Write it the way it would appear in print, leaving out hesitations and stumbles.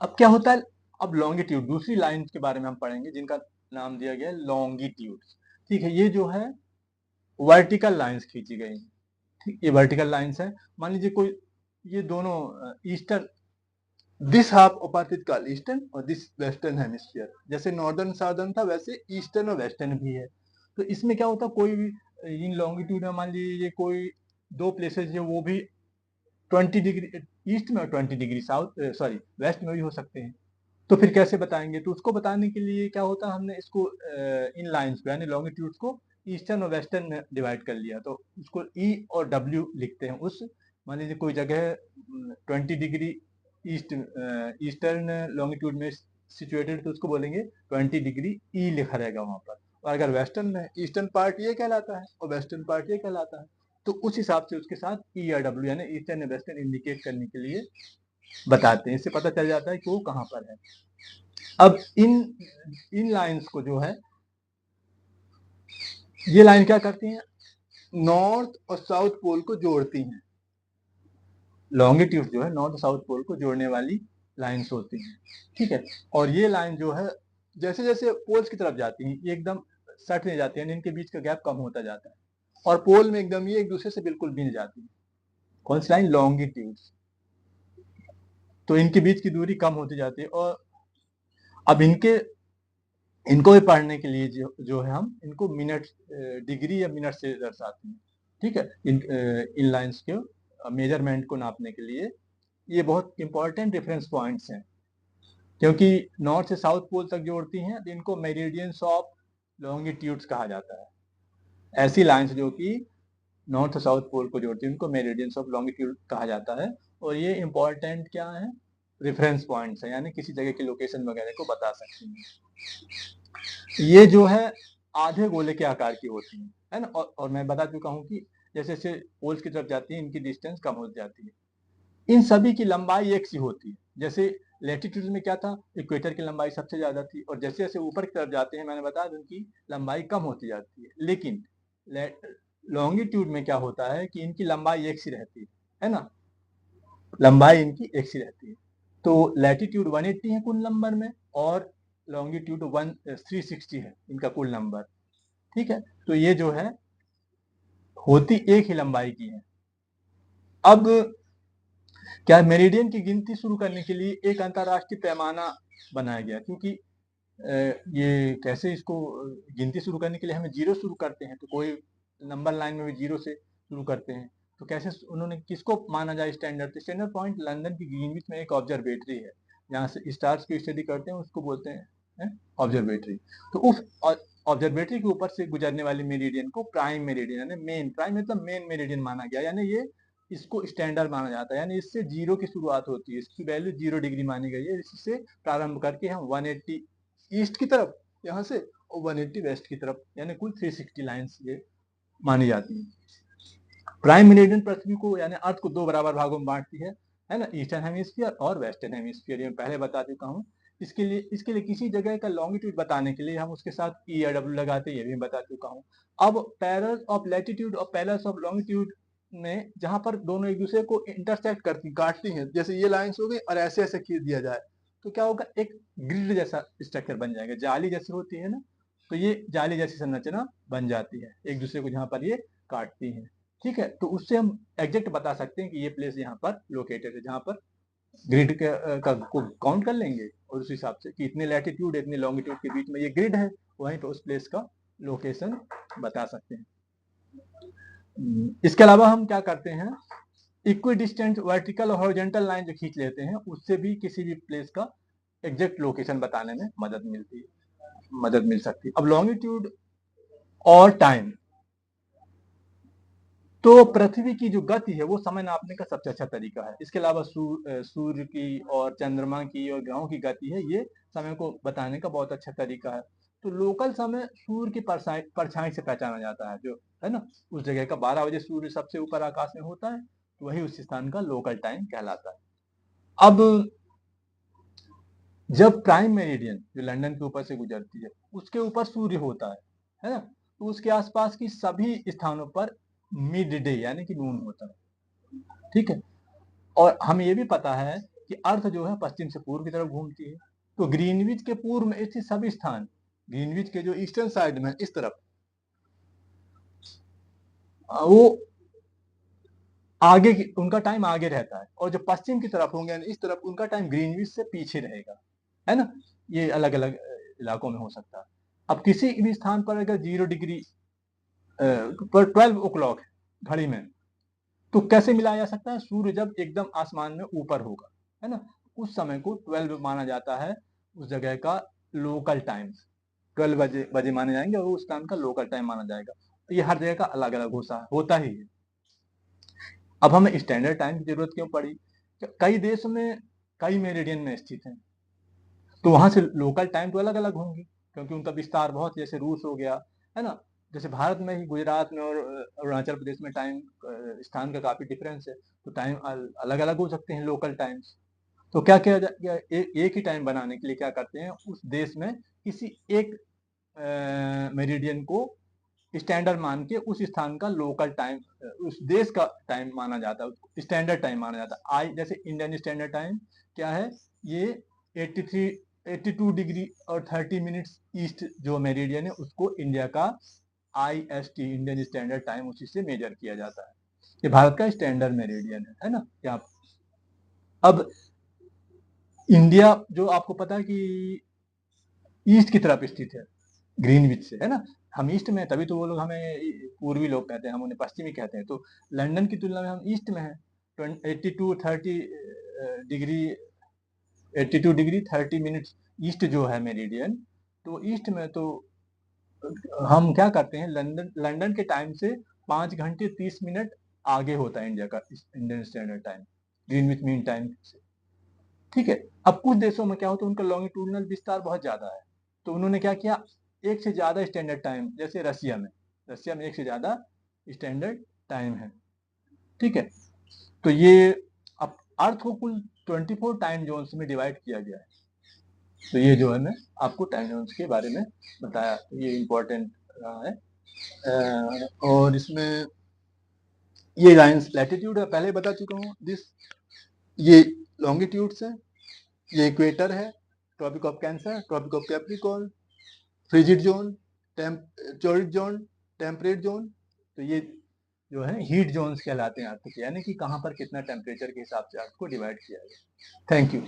अब क्या होता है, अब लॉन्गिट्यूड, दूसरी लाइन के बारे में हम पढ़ेंगे जिनका नाम दिया गया है लॉन्गिट्यूड। ठीक है, ये जो है वर्टिकल लाइंस खींची गई हैं। ठीक, ये वर्टिकल लाइंस है। मान लीजिए कोई, ये दोनों eastern, this half of earth is called eastern और दिस वेस्टर्न हेमिस्फीयर। जैसे नॉर्दर्न साउदर्न था, वैसे ईस्टर्न और वेस्टर्न भी है। तो इसमें क्या होता है, कोई भी इन लॉन्गिट्यूड में मान लीजिए कोई दो प्लेसेस है, वो भी 20 डिग्री ईस्ट में और 20 डिग्री साउथ, सॉरी वेस्ट में भी हो सकते हैं। तो फिर कैसे बताएंगे, तो उसको बताने के लिए क्या होता है, हमने इसको इन लाइंस को यानी लॉन्गिट्यूड को ईस्टर्न और वेस्टर्न में डिवाइड कर लिया। तो उसको ई और डब्ल्यू लिखते हैं। उस मान लीजिए कोई जगह 20 डिग्री ईस्ट, ईस्टर्न लॉन्गिट्यूड में सिचुएटेड, तो उसको बोलेंगे 20 डिग्री ई लिखा रहेगा वहां पर। और अगर वेस्टर्न में, ईस्टर्न पार्ट ये कहलाता है और वेस्टर्न पार्ट ये कहलाता है, तो उस हिसाब से उसके साथ ई या डब्ल्यू यानी ईस्टर्न या वेस्टर्न इंडिकेट करने के लिए बताते हैं। इससे पता चल जाता है कि वो कहाँ पर है। अब इन लाइंस को जो है, ये लाइन क्या करती हैं, नॉर्थ और साउथ पोल को जोड़ती हैं। लॉन्गिट्यूड जो है नॉर्थ साउथ पोल को जोड़ने वाली लाइंस होती हैं। ठीक है, और ये लाइन जो है जैसे जैसे पोल्स की तरफ जाती हैं, ये एकदम सट नहीं जाती है, इनके बीच का गैप कम होता जाता है और पोल में एकदम ये एक दूसरे से बिल्कुल मिल जाती है। कौन सी लाइन, लॉन्गिट्यूड। तो इनके बीच की दूरी कम होती जाती है। और अब इनको भी पढ़ने के लिए जो है हम इनको मिनट, डिग्री या मिनट से दर्शाते हैं। ठीक है, इन लाइंस के मेजरमेंट को नापने के लिए ये बहुत इंपॉर्टेंट रेफरेंस पॉइंट्स हैं, क्योंकि नॉर्थ से साउथ पोल तक जोड़ती हैं, तो इनको मेरिडियंस ऑफ लॉन्गिट्यूड्स कहा जाता है। ऐसी लाइंस जो कि नॉर्थ और साउथ पोल को जोड़ती है उनको मेरिडियंस ऑफ लॉन्गिट्यूड कहा जाता है। और ये इंपॉर्टेंट क्या है, रेफरेंस पॉइंट्स है, यानी किसी जगह की लोकेशन वगैरह को बता सकते हैं। ये जो है आधे गोले के आकार की होती है ना। और मैं बता चुका हूँ कि जैसे जैसे पोल्स की तरफ जाती है इनकी डिस्टेंस कम हो जाती है। इन सभी की लंबाई एक सी होती है। जैसे लेटीट्यूड में क्या था, इक्वेटर की लंबाई सबसे ज्यादा थी, और जैसे जैसे ऊपर की तरफ जाते हैं मैंने बताया उनकी लंबाई कम होती जाती है। लेकिन लॉन्गिट्यूड में क्या होता है कि इनकी लंबाई एक सी रहती है ना, लंबाई इनकी एक सी रहती है। तो लैटिट्यूड 180 है कुल नंबर में, और लॉन्गिट्यूड 360 है इनका कुल नंबर। ठीक है, तो ये जो है होती एक ही लंबाई की है। अब क्या, मेरिडियन की गिनती शुरू करने के लिए एक अंतरराष्ट्रीय पैमाना बनाया गया, क्योंकि ये कैसे इसको गिनती शुरू करने के लिए हमें जीरो शुरू करते हैं, तो कोई नंबर लाइन में भी जीरो से शुरू करते हैं। तो कैसे उन्होंने किसको माना जाए स्टैंडर्ड, तो स्टैंडर्ड पॉइंट लंदन की ग्रीनविच में एक ऑब्जर्वेटरी है जहाँ से स्टार्स की स्टडी करते हैं, उसको बोलते हैं ऑब्जर्वेटरी। तो उस ऑब्जर्वेटरी के ऊपर से गुजरने वाली मेरिडियन को प्राइम मेरिडियन यानी मेन, प्राइम मतलब मेन मेरिडियन माना गया, यानी ये इसको स्टैंडर्ड माना जाता है। यानी इससे जीरो की शुरुआत होती है, इसकी वैल्यू 0 डिग्री मानी गई है। इससे प्रारंभ करके हम 180 ईस्ट की तरफ यहाँ से और 180 वेस्ट की तरफ, यानी कुल 360 लाइंस ये मानी जाती है। प्राइम मेरिडियन पृथ्वी को यानी अर्थ को दो बराबर भागों में बांटती है ना, ईस्टर्न हेमिस्फीयर और वेस्टर्न हेमिस्फीयर। ये पहले बता चुका हूँ। इसके लिए किसी जगह का लॉन्गिट्यूड बताने के लिए हम उसके साथ ई या डब्ल्यू लगाते हैं, ये भी बता चुका हूँ। अब पैरेलल्स ऑफ लैटिट्यूड और पैरेलल्स ऑफ लॉन्गिट्यूड में जहां पर दोनों एक दूसरे को इंटरसेक्ट करती, काटती हैं, जैसे ये लाइंस हो गई और ऐसे ऐसे खींच दिया जाए, तो क्या होगा, एक ग्रिड जैसा स्ट्रक्चर बन जाएगा, जाली जैसी होती है ना, तो ये जाली जैसी संरचना बन जाती है एक दूसरे को जहां पर ये काटती हैं। ठीक है, तो उससे हम एग्जैक्ट बता सकते हैं कि ये प्लेस यहाँ पर लोकेटेड है, जहाँ पर ग्रिड का को काउंट कर लेंगे और उस हिसाब से कि इतने लैटिट्यूड इतने लॉन्गिट्यूड के बीच में ये ग्रिड है, वहीं पर उस प्लेस का लोकेशन बता सकते हैं। इसके अलावा हम क्या करते हैं, इक्विडिस्टेंट वर्टिकल और हॉरिजॉन्टल लाइन जो खींच लेते हैं, उससे भी किसी भी प्लेस का एग्जैक्ट लोकेशन बताने में मदद मिल सकती है। अब लॉन्गिट्यूड और टाइम, तो पृथ्वी की जो गति है वो समय नापने का सबसे अच्छा तरीका है। इसके अलावा सूर्य की और चंद्रमा की और ग्रहों की गति है, ये समय को बताने का बहुत अच्छा तरीका है। तो लोकल समय सूर्य की परछाई से पहचाना जाता है, जो है ना, उस जगह का 12 बजे सूर्य सबसे ऊपर आकाश में होता है, तो वही उस स्थान का लोकल टाइम कहलाता है। अब जब प्राइम मेरिडियन जो लंदन के ऊपर से गुजरती है, उसके ऊपर सूर्य होता है ना, तो उसके आसपास की सभी स्थानों पर मिड डे यानी कि नून होता है। ठीक है, और हमें ये भी पता है कि अर्थ जो है पश्चिम से पूर्व की तरफ घूमती है। तो ग्रीनविच के पूर्व में स्थित सभी स्थान, ग्रीनविच के जो ईस्टर्न साइड में इस तरफ, वो आगे उनका टाइम आगे रहता है, और जो पश्चिम की तरफ होंगे इस तरफ, उनका टाइम ग्रीनविच से पीछे रहेगा, है ना। ये अलग अलग इलाकों में हो सकता है। अब किसी भी स्थान पर अगर 0 डिग्री पर 12 ओ क्लॉक घड़ी में, तो कैसे मिलाया जा सकता है? सूर्य जब एकदम आसमान में ऊपर होगा, है ना, उस समय को 12 माना जाता है, उस जगह का लोकल टाइम 12 बजे माने जाएंगे, और उस टाइम का लोकल टाइम माना जाएगा। तो ये हर जगह का अलग अलग होता ही है। अब हमें स्टैंडर्ड टाइम की जरूरत क्यों पड़ी? कई देश में कई मेरिडियन में स्थित हैं, तो वहां से लोकल टाइम तो अलग अलग होंगे, क्योंकि उनका विस्तार बहुत, जैसे रूस हो गया, है ना। जैसे भारत में ही गुजरात में और अरुणाचल प्रदेश में टाइम स्थान का काफी डिफरेंस है, तो टाइम अलग अलग हो सकते हैं लोकल टाइम्स। तो क्या किया जाए, एक ही टाइम बनाने के लिए क्या करते हैं, उस देश में किसी एक मेरिडियन को स्टैंडर्ड मान के उस स्थान का लोकल टाइम, उस देश का टाइम माना जाता है, स्टैंडर्ड टाइम माना जाता है। आई जैसे इंडियन स्टैंडर्ड टाइम क्या है, ये 82 डिग्री और 30 मिनट्स ईस्ट जो मेरिडियन है, उसको इंडिया का IST, इंडियन स्टैंडर्ड टाइम, उसी से मेजर किया जाता है। ये भारत का स्टैंडर्ड मेरिडियन है ना। यहाँ अब इंडिया जो आपको पता है कि ईस्ट की तरफ स्थित है, ग्रीनविच से, है ना। हम ईस्ट में, तभी तो वो लोग हमें पूर्वी लोग कहते हैं, हम उन्हें पश्चिमी कहते हैं। तो लंदन की तुलना में हम ईस्ट में हैं, 82 डिग्री 30 मिनट्स ईस्ट जो है मेरिडियन। तो ईस्ट में तो हम क्या करते हैं, लंदन के टाइम से 5 घंटे 30 मिनट आगे होता है इंडिया का Indian standard time, Greenwich mean time से। ठीक है। अब कुछ देशों में क्या होता है, उनका लॉन्गिट्यूडनल विस्तार बहुत ज्यादा है, तो उन्होंने क्या किया, एक से ज्यादा स्टैंडर्ड टाइम, जैसे रशिया में एक से ज्यादा स्टैंडर्ड टाइम है। ठीक है। तो ये अब अर्थ को कुल 24 टाइम जोन्स में डिवाइड किया गया है। तो ये जो है मैं आपको टाइम जोन्स के बारे में बताया, ये इंपॉर्टेंट रहा है। और इसमें ये लाइन्स लैटिट्यूड है, पहले बता चुका हूँ दिस, ये लॉन्गिट्यूड्स है, ये इक्वेटर है, tropic of Cancer, tropic of Capricorn, frigid zone, torrid zone, temperate zone. तो ये जो है हीट जोन्स कहलाते हैं अर्थ के, यानी कि कहाँ पर कितना टेम्परेचर के हिसाब से अर्थ को डिवाइड किया गया। Thank you.